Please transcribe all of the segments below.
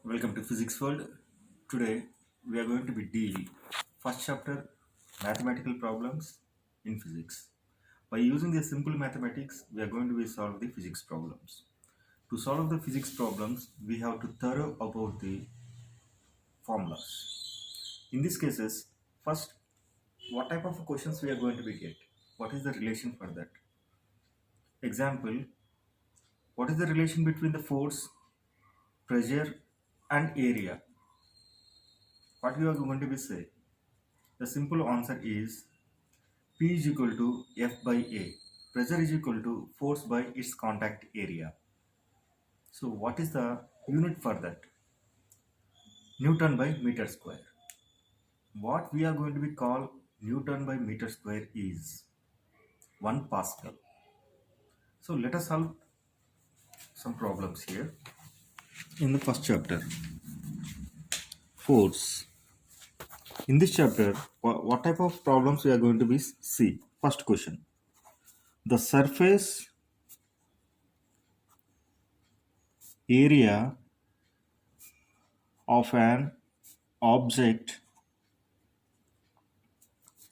Welcome to Physics World. Today we are going to be deal first chapter mathematical problems in physics. By using the simple mathematics, we are going to be solve the physics problems. To solve the physics problems, we have to thorough about the formulas. In these cases, first, what type of questions we are going to be get? What is the relation for that? Example, what is the relation between the force, pressure, and area? What you are going to be say? The simple answer is P is equal to F by A. Pressure is equal to force by its contact area. So what is the unit for that? Newton by meter square. What we are going to be call Newton by meter square is 1 Pascal. So let us solve some problems here. In the first chapter, force. In this chapter, what type of problems we are going to be see? First question. The surface area of an object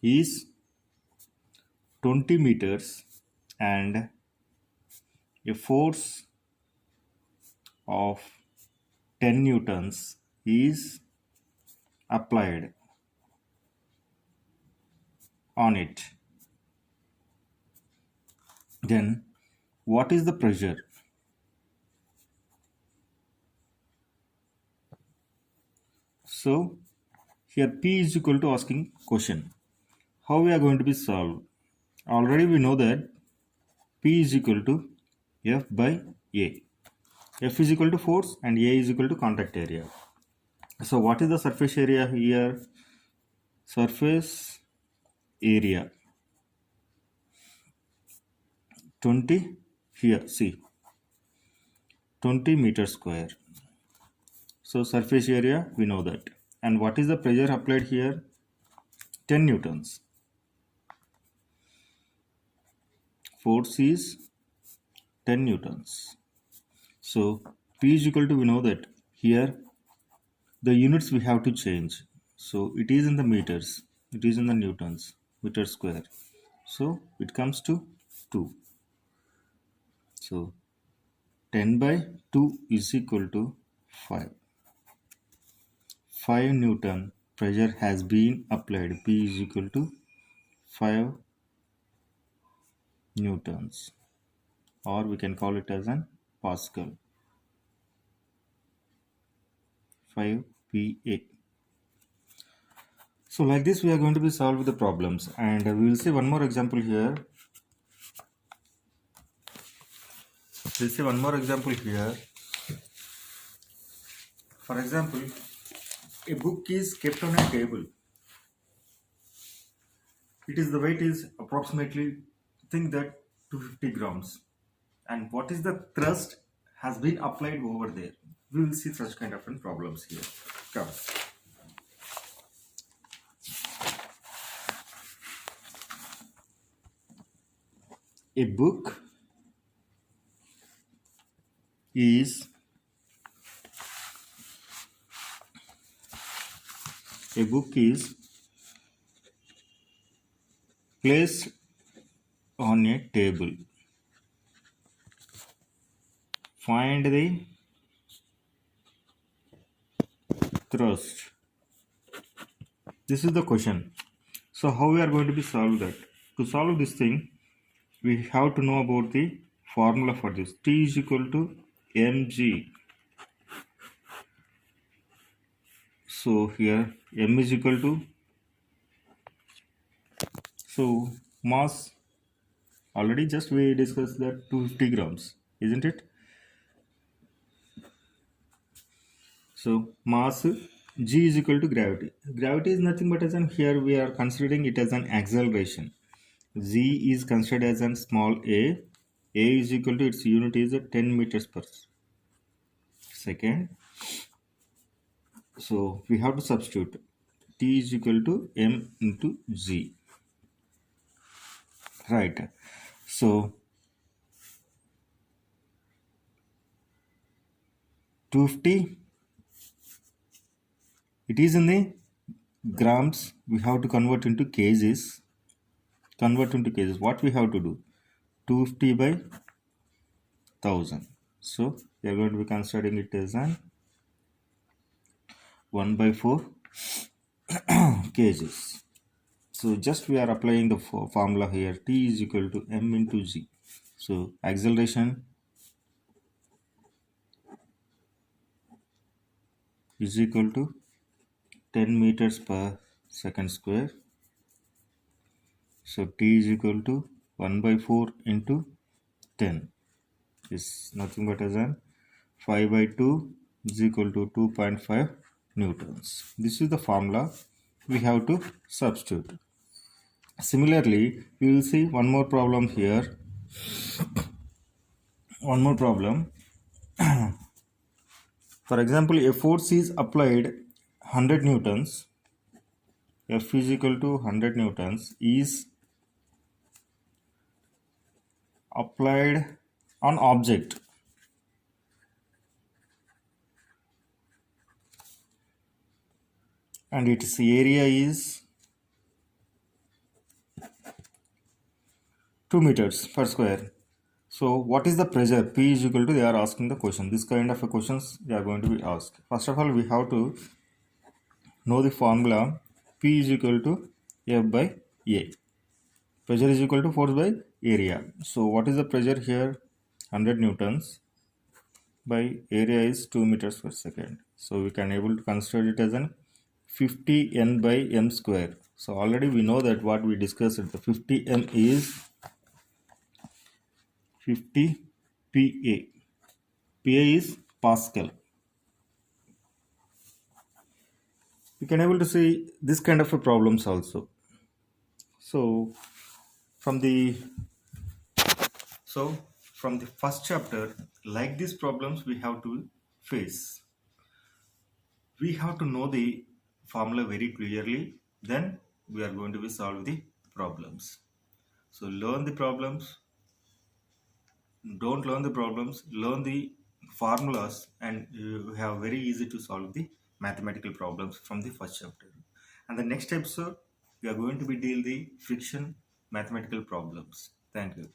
is 20 meters and a force of 10 newtons is applied on it. Then what is the pressure? So here P is equal to asking question. How we are going to be solved? Already we know that P is equal to F by A. F is equal to force and A is equal to contact area. So what is the surface area here? Surface area 20, here see 20 meter square. So surface area we know that. And what is the pressure applied here? 10 newtons. Force is 10 newtons. So P is equal to, we know that here the units we have to change. So it is in the meters, it is in the newtons, meter square. So it comes to 2. So 10 by 2 is equal to 5. 5 Newton pressure has been applied. P is equal to 5 newtons, or we can call it as an Pascal. 5 PA. So like this we are going to be solve the problems, and we will see one more example here. We'll see one more example here. For example, a book is kept on a table. The weight is approximately, think that 250 grams. And what is the thrust has been applied over there? We will see such kind of problems here. Come. A book is placed on a table. Find the thrust. This is the question. So how we are going to be solve that? To solve this thing, we have to know about the formula for this. T is equal to mg. So here m is equal to, so mass, already just we discussed that 250 grams, isn't it? So mass g is equal to gravity. Gravity is nothing but as an, here we are considering it as an acceleration. Z is considered as an small a. A is equal to, its unit is 10 meters per second. So we have to substitute T is equal to m into g. Right. So 250 It is in the grams. We have to convert into kgs. What we have to do? 250 by 1000. So we are going to be considering it as an 1 by 4 kgs. So just we are applying the formula here. T is equal to m into g. So acceleration is equal to 10 meters per second square. So T is equal to 1 by 4 into 10 is nothing but as an 5 by 2 is equal to 2.5 newtons. This is the formula we have to substitute. Similarly, we will see one more problem here. One more problem. For example, a force is applied 100 newtons. F is equal to 100 newtons is applied on object. And its area is 2 meters per square. So what is the pressure? P is equal to, they are asking the question. This kind of a questions they are going to be asked. First of all, we have to know the formula. P is equal to F by A. Pressure is equal to force by area. So what is the pressure here? 100 newtons by area is 2 meters per second. So we can able to consider it as an 50 n by m square. So already we know that what we discussed, the 50 m is 50 PA. PA is Pascal. We can able to see this kind of a problems also. So from the first chapter, like these problems we have to face. We have to know the formula very clearly, then we are going to be solve the problems. So learn the problems. Don't learn the problems, learn the formulas, and you have very easy to solve the mathematical problems from the first chapter. And the next episode we are going to be deal the friction mathematical problems. Thank you.